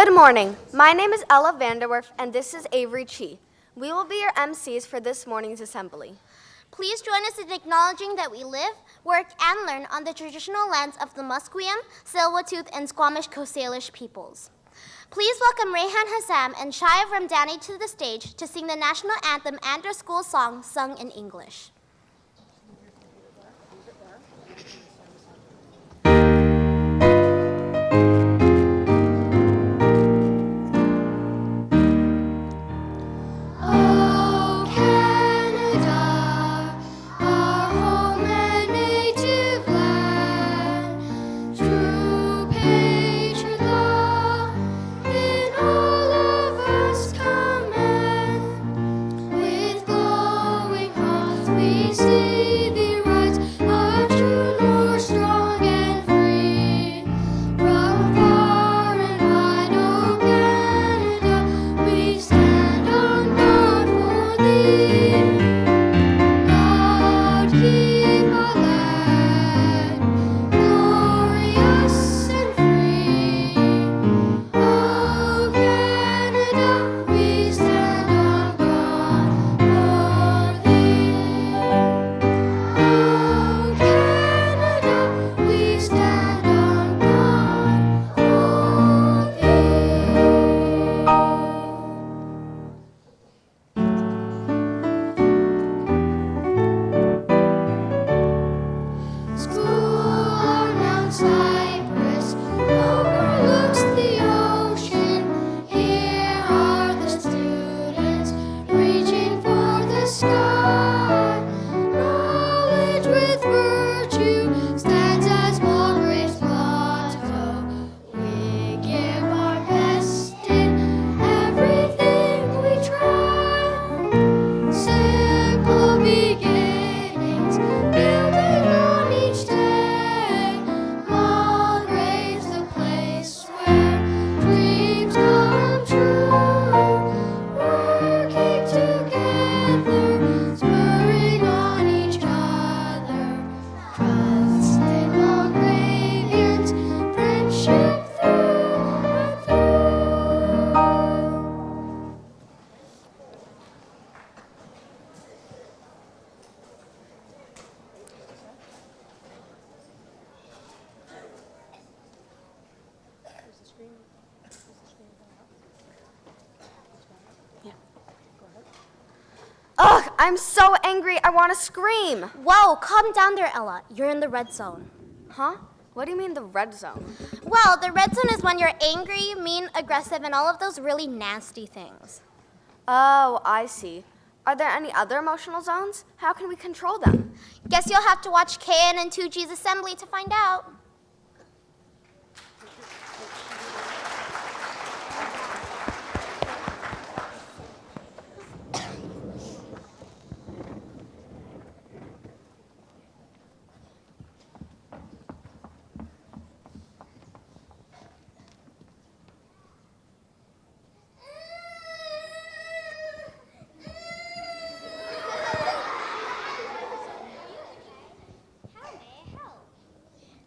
Good morning. My name is Ella Vanderwerf, and this is Avery Chi. We will be your MCs for this morning's assembly. Please join us in acknowledging that we live, work, and learn on the traditional lands of the Musqueam, Tsleil-Waututh, and Squamish Coast Salish peoples. Please welcome Rayhan Hassam and Shaya Ramdani to the stage to sing the national anthem and our school song sung in English. Ugh, I'm so angry, I want to scream. Whoa, calm down there, Ella. You're in the red zone. Huh? What do you mean the red zone? Well, the red zone is when you're angry, mean, aggressive, and all of those really nasty things. Oh, I see. Are there any other emotional zones? How can we control them? Guess you'll have to watch KN and 2G's assembly to find out.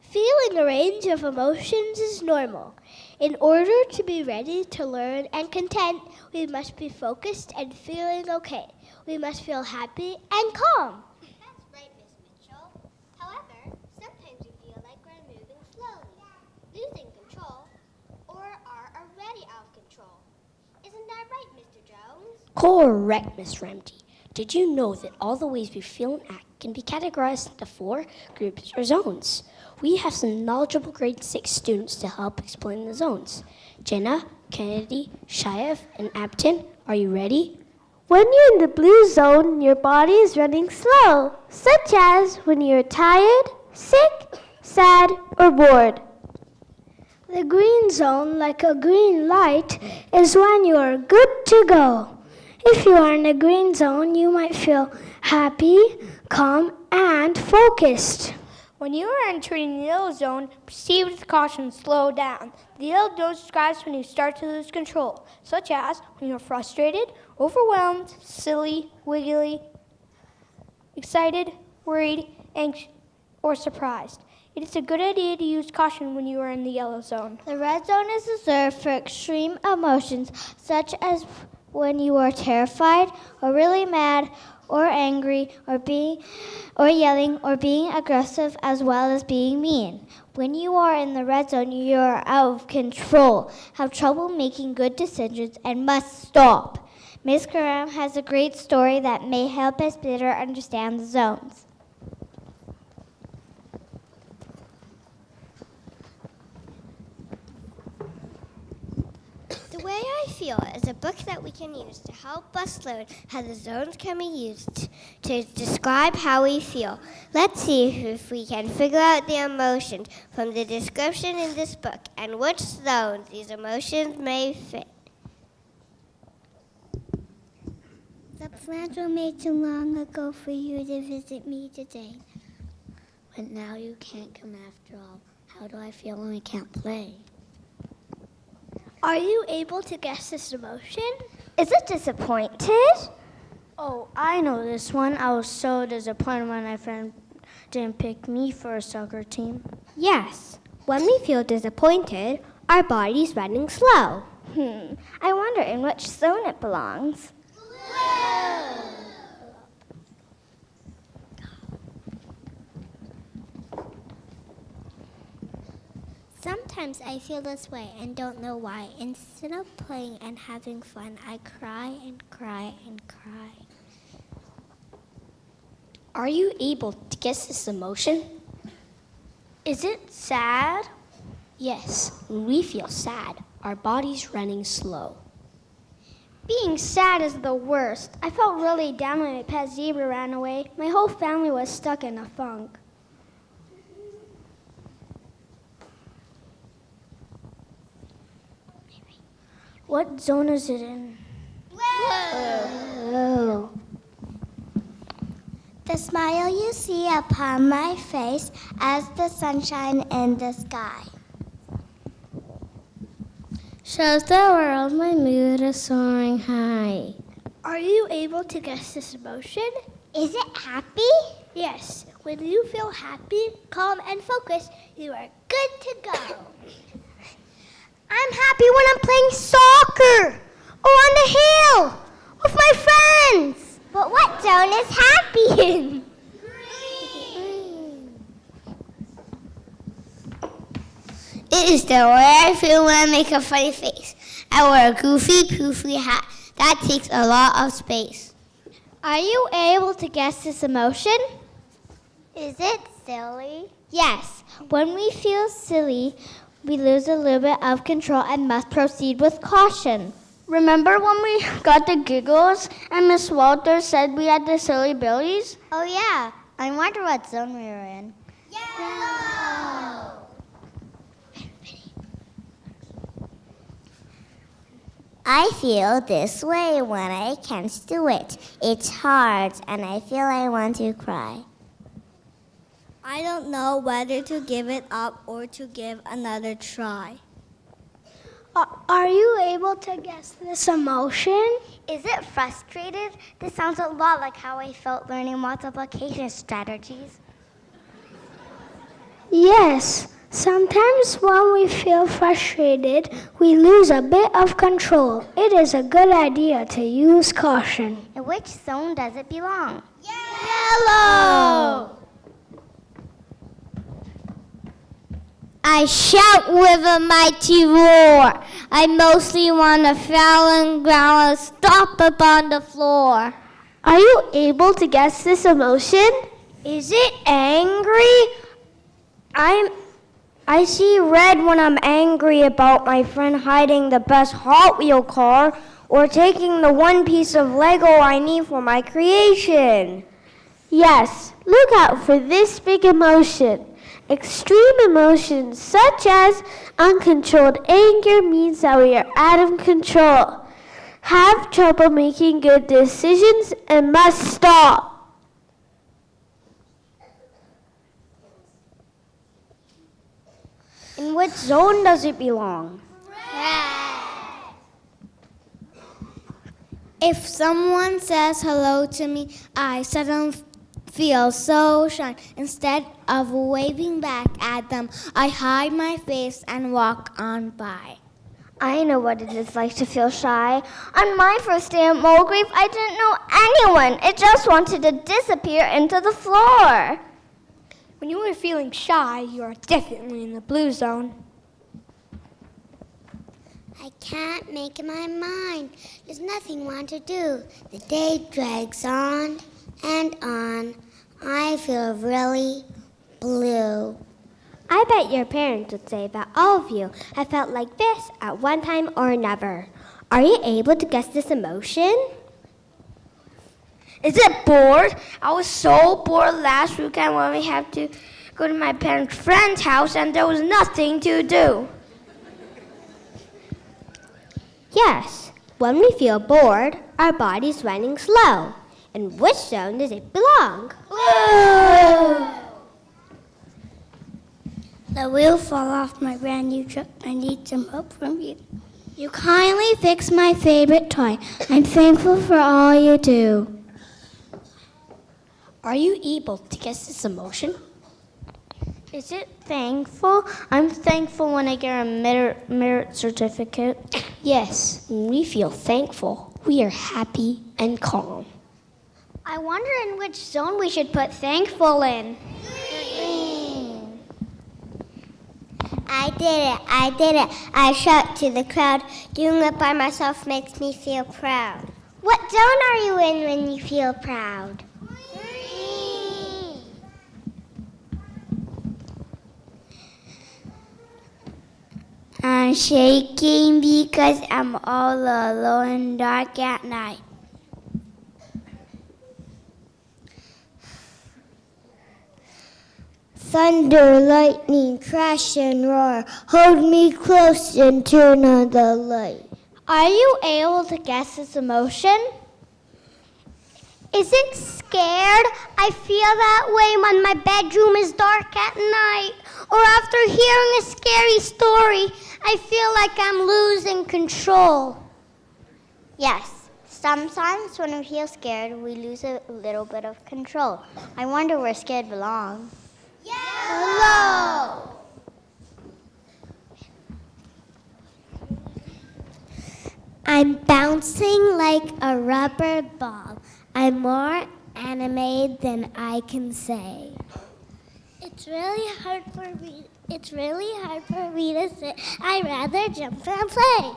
Feeling a range of emotions is normal. In order to be ready to learn and content, we must be focused and feeling okay. We must feel happy and calm. That's right, Miss Mitchell. However, sometimes we feel like we're moving slowly, losing control, or are already out of control. Isn't that right, Mr. Jones? Correct, Miss Ramsey. Did you know that all the ways we feel and act can be categorized into 4 groups or zones? We have some knowledgeable grade 6 students to help explain the zones. Jenna, Kennedy, Shiev, and Abton, are you ready? When you're in the blue zone, your body is running slow, such as when you're tired, sick, sad, or bored. The green zone, like a green light, is when you are good to go. If you are in a green zone, you might feel happy, calm, and focused. When you are entering the yellow zone, proceed with caution, slow down. The yellow zone describes when you start to lose control, such as when you're frustrated, overwhelmed, silly, wiggly, excited, worried, anxious, or surprised. It is a good idea to use caution when you are in the yellow zone. The red zone is reserved for extreme emotions, such as when you are terrified, or really mad, or angry, or yelling, or being aggressive, as well as being mean. When you are in the red zone, you are out of control, have trouble making good decisions, and must stop. Ms. Graham has a great story that may help us better understand the zones. The Way I Feel is a book that we can use to help us learn how the zones can be used to describe how we feel. Let's see if we can figure out the emotions from the description in this book and which zones these emotions may fit. The plans were made too long ago for you to visit me today. But now you can't come after all. How do I feel when I can't play? Are you able to guess this emotion? Is it disappointed? Oh, I know this one. I was so disappointed when my friend didn't pick me for a soccer team. Yes, when we feel disappointed, our body's running slow. I wonder in which zone it belongs. Sometimes I feel this way and don't know why. Instead of playing and having fun, I cry and cry and cry. Are you able to guess this emotion? Is it sad? Yes, when we feel sad, our body's running slow. Being sad is the worst. I felt really down when my pet zebra ran away. My whole family was stuck in a funk. What zone is it in? Oh. The smile you see upon my face as the sunshine in the sky shows the world my mood is soaring high. Are you able to guess this emotion? Is it happy? Yes. When you feel happy, calm, and focused, you are good to go. I'm happy when I'm playing soccer or on the hill with my friends. But what zone is happy in? It is the way I feel when I make a funny face. I wear a goofy hat. That takes a lot of space. Are you able to guess this emotion? Is it silly? Yes. When we feel silly, we lose a little bit of control and must proceed with caution. Remember when we got the giggles and Miss Walter said we had the silly billies? Oh yeah. I wonder what zone we were in. Yellow! I feel this way when I can't do it. It's hard and I feel I want to cry. I don't know whether to give it up or to give another try. Are you able to guess this emotion? Is it frustrated? This sounds a lot like how I felt learning multiplication strategies. Yes. Sometimes when we feel frustrated, we lose a bit of control. It is a good idea to use caution. In which zone does it belong? Yellow! I shout with a mighty roar. I mostly want to fall and growl and stop upon the floor. Are you able to guess this emotion? Is it angry? I see red when I'm angry about my friend hiding the best Hot Wheel car or taking the one piece of Lego I need for my creation. Yes, look out for this big emotion. Extreme emotions such as uncontrolled anger means that we are out of control, have trouble making good decisions, and must stop. In which zone does it belong? If someone says hello to me, I suddenly feel so shy. Instead of waving back at them, I hide my face and walk on by. I know what it is like to feel shy. On my first day at Mulgrave, I didn't know anyone. It just wanted to disappear into the floor. When you are feeling shy, you are definitely in the blue zone. I can't make up my mind. There's nothing I want to do. The day drags on and on. I feel really blue. I bet your parents would say that all of you have felt like this at one time or another. Are you able to guess this emotion? Is it bored? I was so bored last weekend when we had to go to my parents' friend's house and there was nothing to do. Yes. When we feel bored, our body's running slow. In which zone does it belong? The wheel fell off my brand new truck. I need some help from you. You kindly fix my favorite toy. I'm thankful for all you do. Are you able to guess this emotion? Is it thankful? I'm thankful when I get a merit certificate. Yes, when we feel thankful, we are happy and calm. I wonder in which zone we should put thankful in. I did it. I shout to the crowd. Doing it by myself makes me feel proud. What zone are you in when you feel proud? I'm shaking because I'm all alone and dark at night. Thunder, lightning, crash and roar. Hold me close and turn on the light. Are you able to guess this emotion? Is it scared? I feel that way when my bedroom is dark at night. Or after hearing a scary story, I feel like I'm losing control. Yes, sometimes when we feel scared, we lose a little bit of control. I wonder where scared belongs. Hello! I'm bouncing like a rubber ball. I'm more animated than I can say. It's really hard for me to sit. I'd rather jump and play.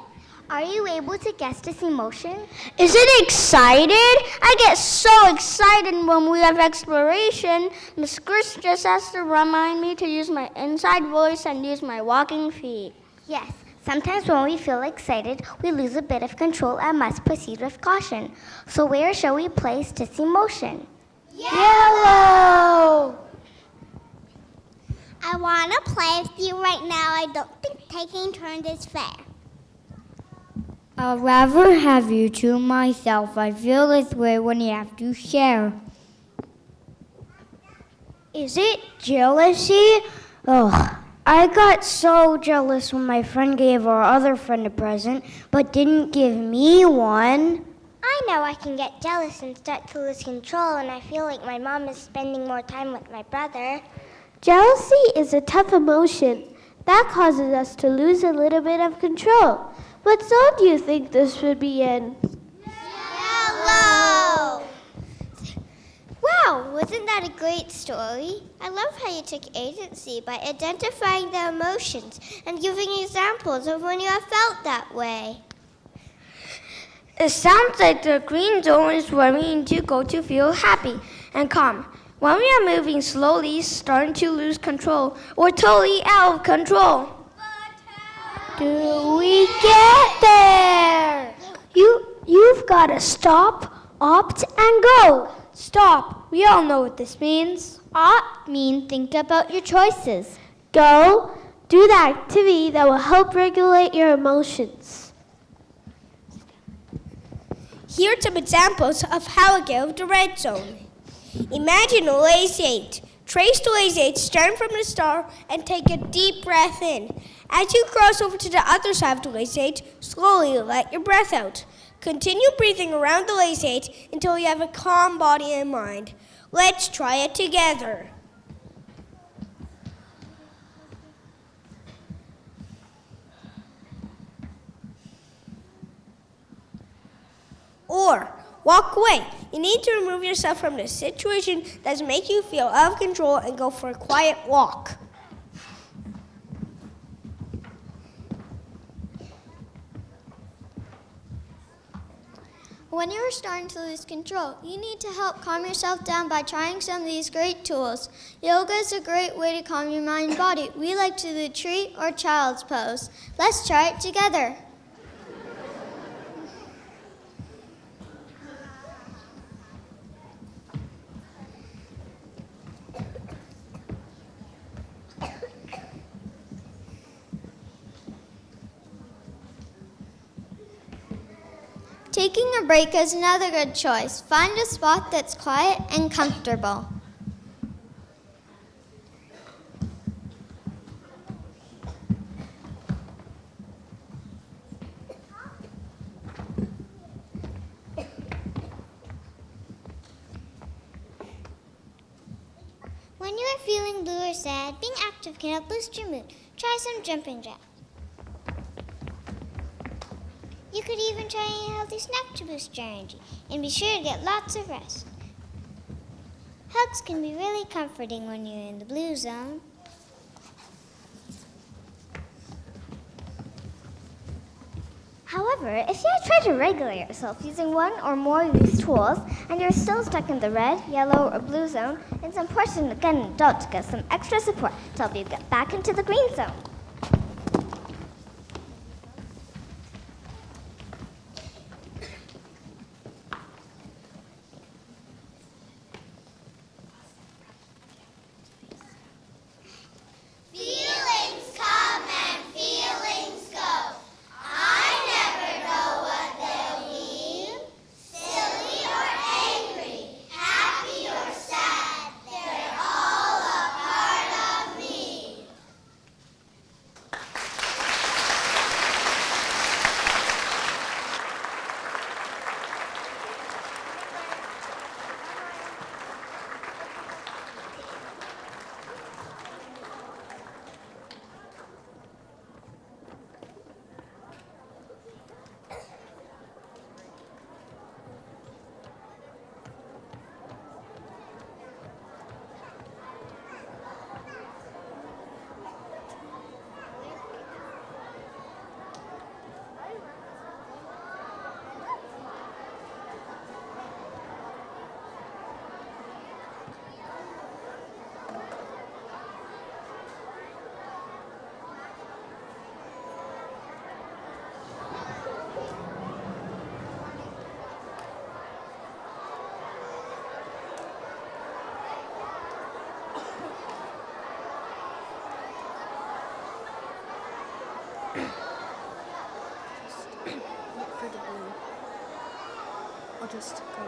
Are you able to guess this emotion? Is it excited? I get so excited when we have exploration. Miss Chris just has to remind me to use my inside voice and use my walking feet. Yes. Sometimes when we feel excited, we lose a bit of control and must proceed with caution. So where shall we place this emotion? Yellow! I want to play with you right now. I don't think taking turns is fair. I'd rather have you to myself. I feel this way when you have to share. Is it jealousy? Oh, I got so jealous when my friend gave our other friend a present, but didn't give me one. I know I can get jealous and start to lose control, and I feel like my mom is spending more time with my brother. Jealousy is a tough emotion. That causes us to lose a little bit of control. What zone do you think this should be in? Yellow! Wow, wasn't that a great story? I love how you took agency by identifying the emotions and giving examples of when you have felt that way. It sounds like the green zone is where we need to go to feel happy and calm. When we are moving slowly, starting to lose control, we're totally out of control. Do we get there? You've got to stop, opt, and go. Stop. We all know what this means. Opt mean think about your choices. Go, do the activity that will help regulate your emotions. Here are some examples of how to get out of the red zone. Imagine a lazy 8. Trace the lazy 8 starting from the start and take a deep breath in. As you cross over to the other side of the lazy 8, slowly let your breath out. Continue breathing around the lazy 8 until you have a calm body and mind. Let's try it together. Or walk away. You need to remove yourself from the situation that's making you feel out of control and go for a quiet walk. When you are starting to lose control, you need to help calm yourself down by trying some of these great tools. Yoga is a great way to calm your mind and body. We like to do tree or child's pose. Let's try it together. Taking a break is another good choice. Find a spot that's quiet and comfortable. When you are feeling blue or sad, being active can help boost your mood. Try some jumping jacks. You could even try a healthy snack to boost your energy, and be sure to get lots of rest. Hugs can be really comforting when you're in the blue zone. However, if you try to regulate yourself using one or more of these tools and you're still stuck in the red, yellow, or blue zone, it's important to get an adult to get some extra support to help you get back into the green zone. Feelings come and feelings go. I never know what they'll mean. Silly or angry, happy or sad, they're all a part of me. For the blue. I'll just go.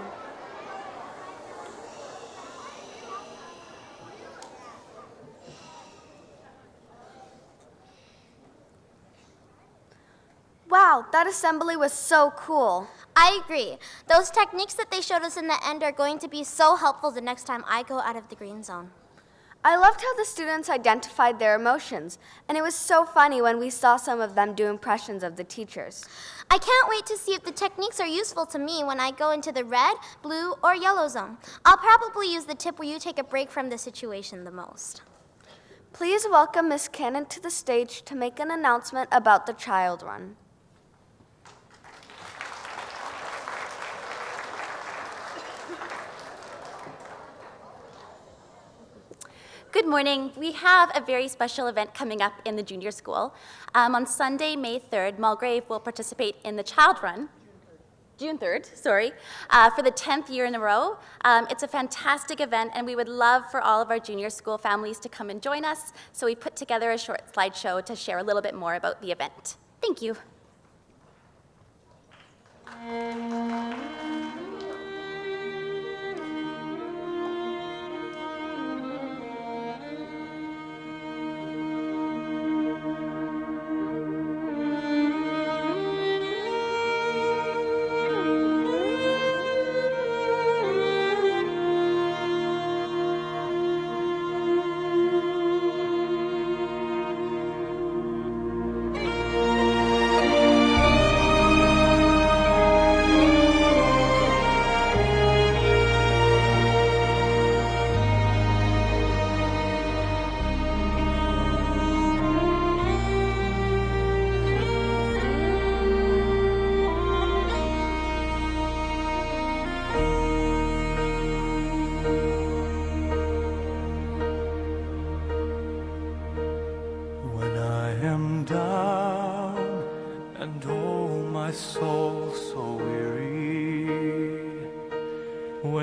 Wow, that assembly was so cool. I agree. Those techniques that they showed us in the end are going to be so helpful the next time I go out of the green zone. I loved how the students identified their emotions, and it was so funny when we saw some of them do impressions of the teachers. I can't wait to see if the techniques are useful to me when I go into the red, blue, or yellow zone. I'll probably use the tip where you take a break from the situation the most. Please welcome Miss Cannon to the stage to make an announcement about the Child Run. Good morning. We have a very special event coming up in the junior school. On Sunday, May 3rd, Mulgrave will participate in the Child Run. June 3rd, sorry, for the 10th year in a row. It's a fantastic event, and we would love for all of our junior school families to come and join us. So we put together a short slideshow to share a little bit more about the event. Thank you.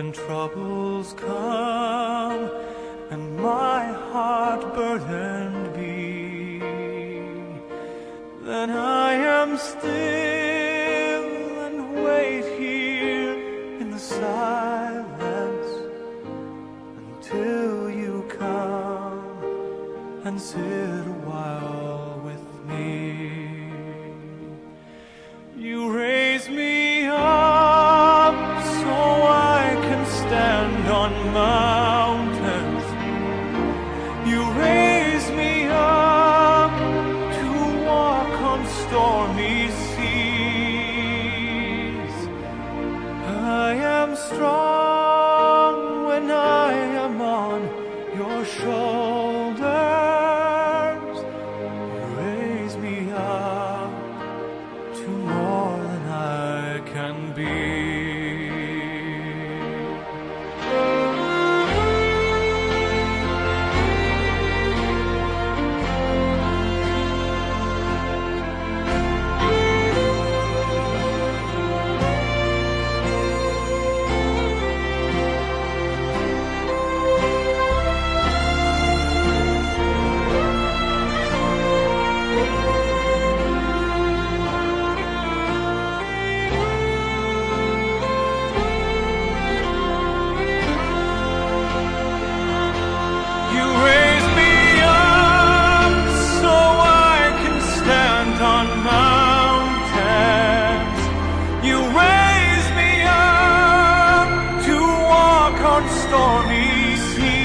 when troubles come and my heart burdened be, then I am still and wait here in the silence until you come and sit a while with me. You raise me up so I can stand on mountains. You raise me up to walk on stormy seas. I am strong when I am on your shoulders. You raise me up to more than I can be. You raise me up so I can stand on mountains. You raise me up to walk on stormy seas.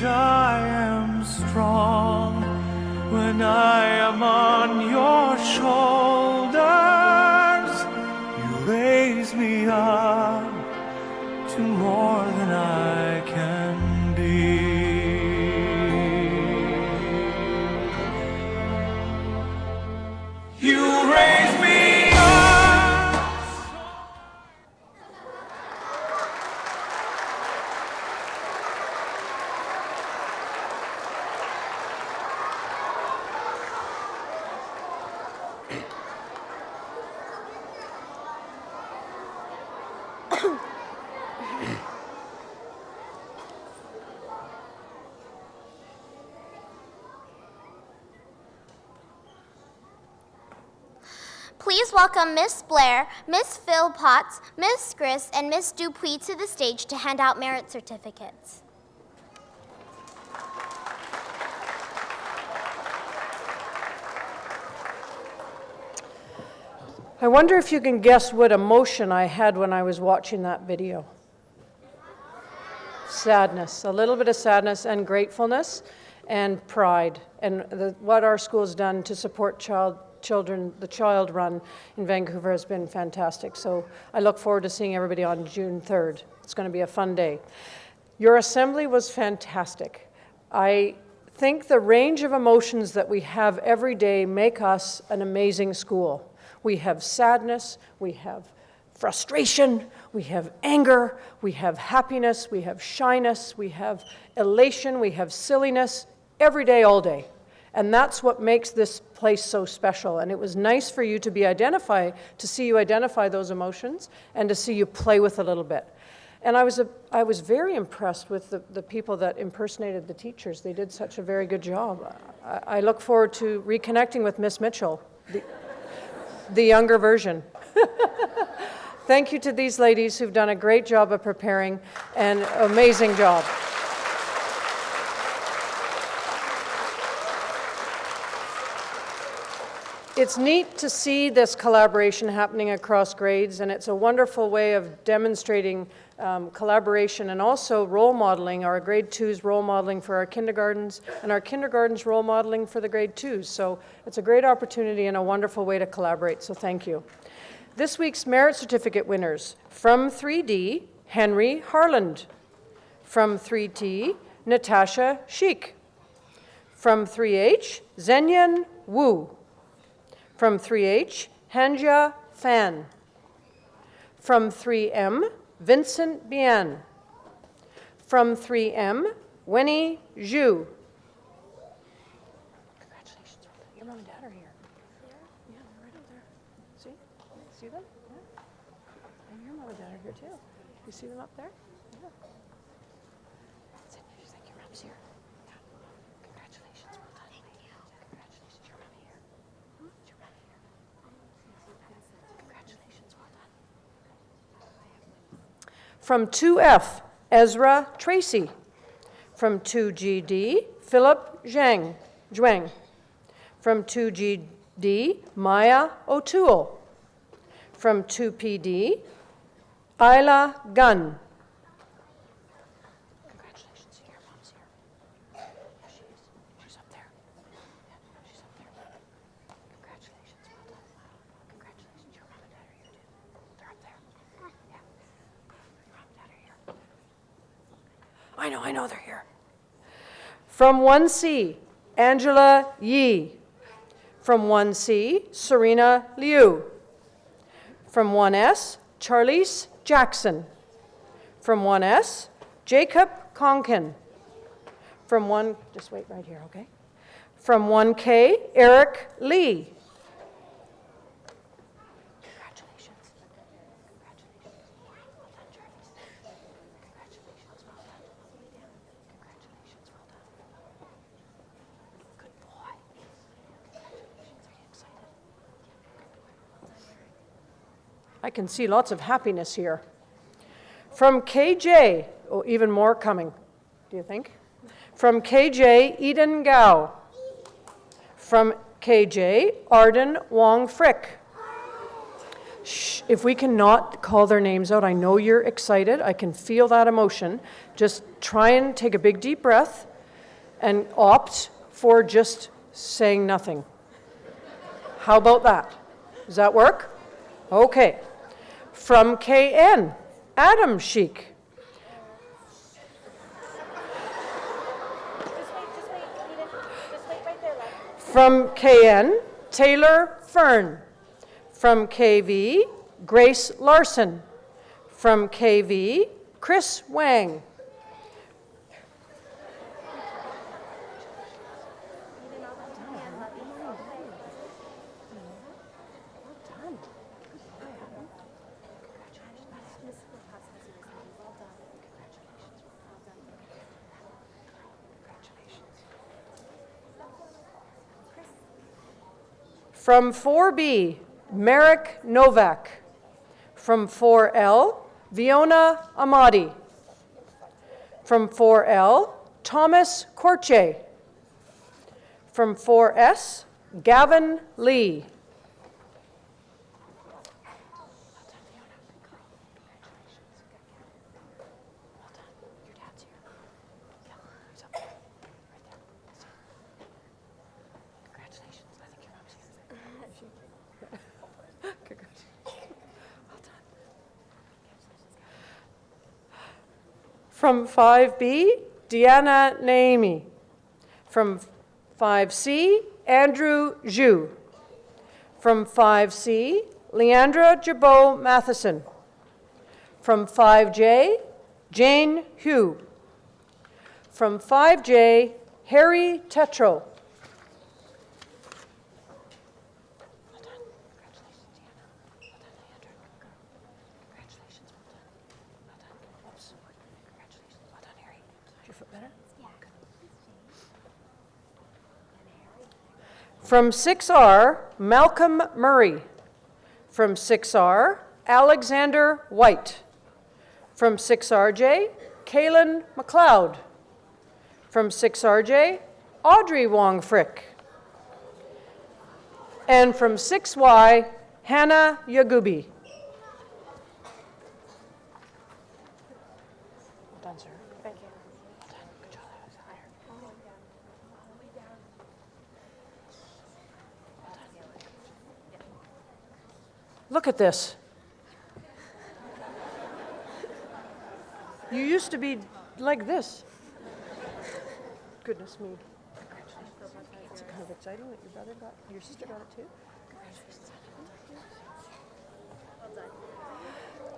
I am strong when I am on your shoulders. You raise me up to more than I can be. You raise me up. Please welcome Miss Blair, Miss Phil Potts, Miss Gris, and Miss Dupuis to the stage to hand out merit certificates. I wonder if you can guess what emotion I had when I was watching that video. Sadness, a little bit of sadness and gratefulness and pride. And what our school's done to support children, the Child Run in Vancouver has been fantastic. So I look forward to seeing everybody on June 3rd. It's going to be a fun day. Your assembly was fantastic. I think the range of emotions that we have every day make us an amazing school. We have sadness, we have frustration, we have anger, we have happiness, we have shyness, we have elation, we have silliness, every day, all day. And that's what makes this place so special. And it was nice for you to see you identify those emotions and to see you play with a little bit. And I was very impressed with the people that impersonated the teachers. They did such a very good job. I look forward to reconnecting with Miss Mitchell, the younger version. Thank you to these ladies who've done a great job of preparing, and amazing job. It's neat to see this collaboration happening across grades, and it's a wonderful way of demonstrating collaboration and also role modeling, our grade 2s role modeling for our kindergartens, and our kindergartens role modeling for the grade 2s. So it's a great opportunity and a wonderful way to collaborate, so thank you. This week's merit certificate winners: from 3D, Henry Harland; from 3T, Natasha Sheik; from 3H, Zhenyan Wu; from 3H, Hanja Fan; from 3M, Vincent Bian; from 3M, Winnie Zhu. Congratulations, your mom and dad are here. Yeah, they're right up there. See them? Yeah. And your mom mom and dad are here too. You see them up there? Yeah. Sit. You think your mom's here? Yeah. Congratulations. Well done. Thank you. Congratulations. Your mommy here. Is your mommy here? Congratulations. Well done. From 2F, Ezra Tracy. From 2GD, Philip Zhuang. From 2GD, Maya O'Toole. From 2PD, Isla Gunn. Congratulations, your mom's here. Yeah, she is. She's up there. Yeah, she's up there. Congratulations, well done. Congratulations, your mom and dad are here too. They're up there. Yeah. Your mom and dad are here. I know, they're here. From 1C, Angela Yi. From 1C, Serena Liu. From 1S, Charlize Jackson. From 1S, Jacob Conkin. From just wait right here, okay? From 1K, Eric Lee. Congratulations. Congratulations. Well done, Jarvis. Congratulations, well done. Congratulations, well done. Good boy. Congratulations, are you excited? I can see lots of happiness here. From KJ, oh, even more coming, do you think? From KJ, Eden Gao. From KJ, Arden Wong Frick. Shh, if we cannot call their names out, I know you're excited. I can feel that emotion. Just try and take a big deep breath and opt for just saying nothing. How about that? Does that work? Okay. From KN, Adam Sheik. From KN, Taylor Fern. From KV, Grace Larson. From KV, Chris Wang. From 4B, Merrick Novak. From 4L, Viona Amadi. From 4L, Thomas Corche. From 4S, Gavin Lee. From 5B, Deanna Naimi. From 5C, Andrew Zhu. From 5C, Leandra Jabot Matheson. From 5J, Jane Hugh. From 5J, Harry Tetro. From 6R, Malcolm Murray. From 6R, Alexander White. From 6RJ, Kaylin McLeod. From 6RJ, Audrey Wong Frick. And from 6Y, Hannah Yagubi. Well done, sir. Thank you. Well done. Good job. That was higher. Look at this. You used to be like this. Goodness me. It's kind of exciting that your sister got it too.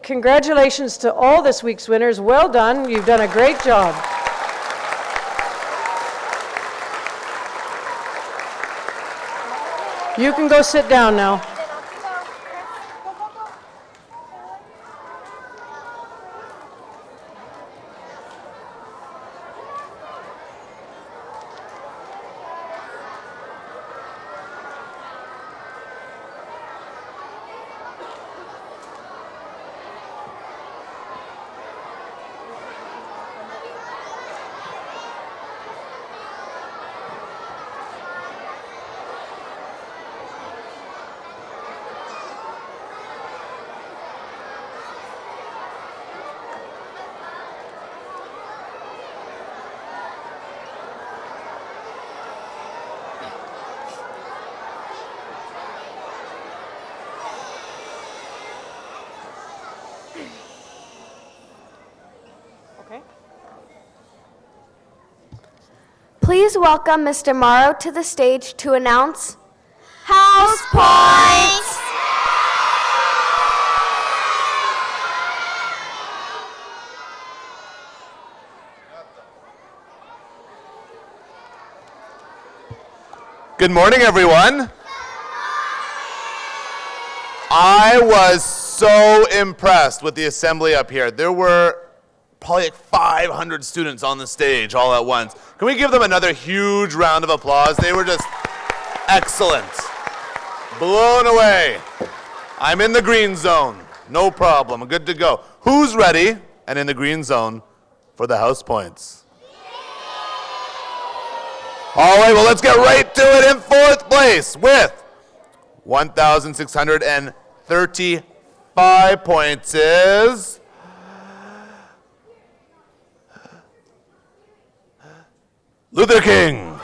Congratulations to all this week's winners. Well done. You've done a great job. You can go sit down now. Please welcome Mr. Morrow to the stage to announce House Points! Good morning, everyone. I was so impressed with the assembly up here. There were probably like 500 students on the stage all at once. Can we give them another huge round of applause? They were just excellent. Blown away. I'm in the green zone. No problem. Good to go. Who's ready and in the green zone for the house points? All right, well, let's get right to it. In fourth place with 1,635 points is Luther King.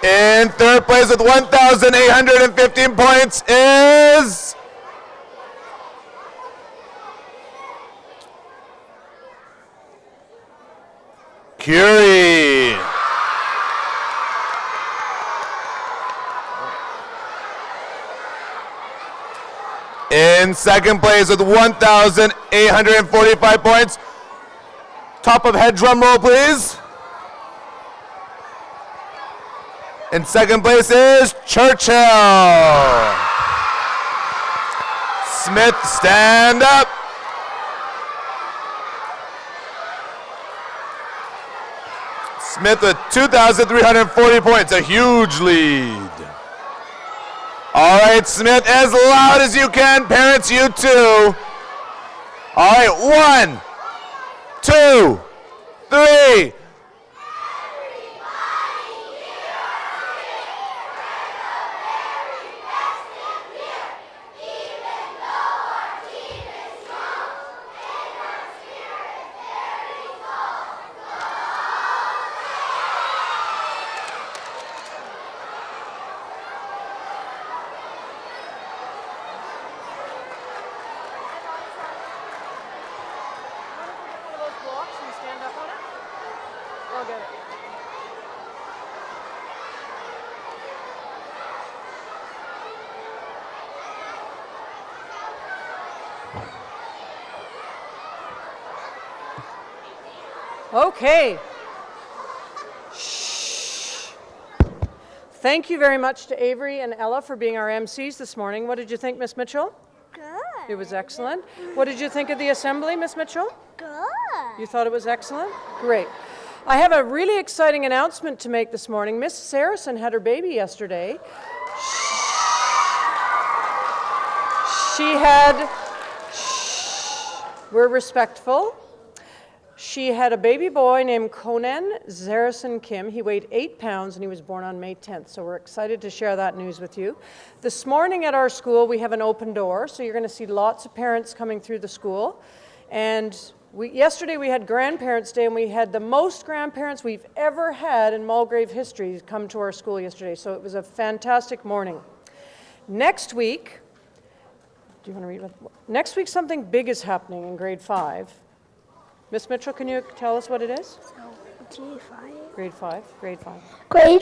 In third place with 1,815 points is Curie. In second place with 1,845 points. Top of head drum roll, please. In second place is Churchill. Smith, stand up. Smith with 2,340 points, a huge lead. All right, Smith, as loud as you can. Parents, you too. All right, 1, 2, 3. Okay. Shh. Thank you very much to Avery and Ella for being our MCs this morning. What did you think, Miss Mitchell? Good. It was excellent. What did you think of the assembly, Miss Mitchell? Good. You thought it was excellent? Great. I have a really exciting announcement to make this morning. Miss Saracen had her baby yesterday. She had, we're respectful. She had a baby boy named Conan Zaracen Kim. He weighed 8 pounds and he was born on May 10th. So we're excited to share that news with you. This morning at our school, we have an open door. So you're going to see lots of parents coming through the school. And yesterday we had Grandparents' Day, and we had the most grandparents we've ever had in Mulgrave history come to our school yesterday. So it was a fantastic morning. Next week, do you want to read? Next week something big is happening in grade 5. Miss Mitchell, can you tell us what it is? Grade 5. Grade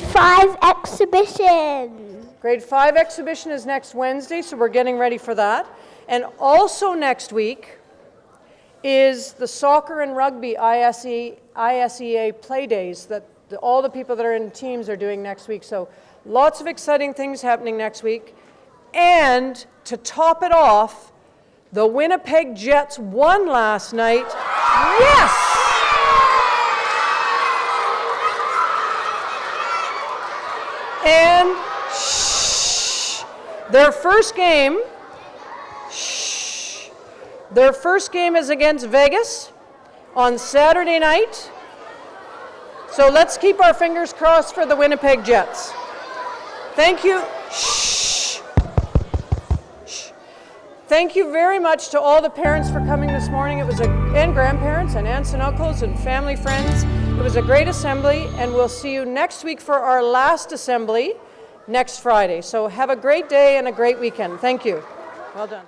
5 exhibition. Grade 5 exhibition is next Wednesday, so we're getting ready for that. And also next week is the soccer and rugby ISEA play days that all the people that are in teams are doing next week. So lots of exciting things happening next week. And to top it off, the Winnipeg Jets won last night. Yes! And their first game is against Vegas on Saturday night. So let's keep our fingers crossed for the Winnipeg Jets. Thank you. Thank you very much to all the parents for coming this morning. It was and grandparents and aunts and uncles and family friends. It was a great assembly, and we'll see you next week for our last assembly next Friday. So have a great day and a great weekend. Thank you. Well done.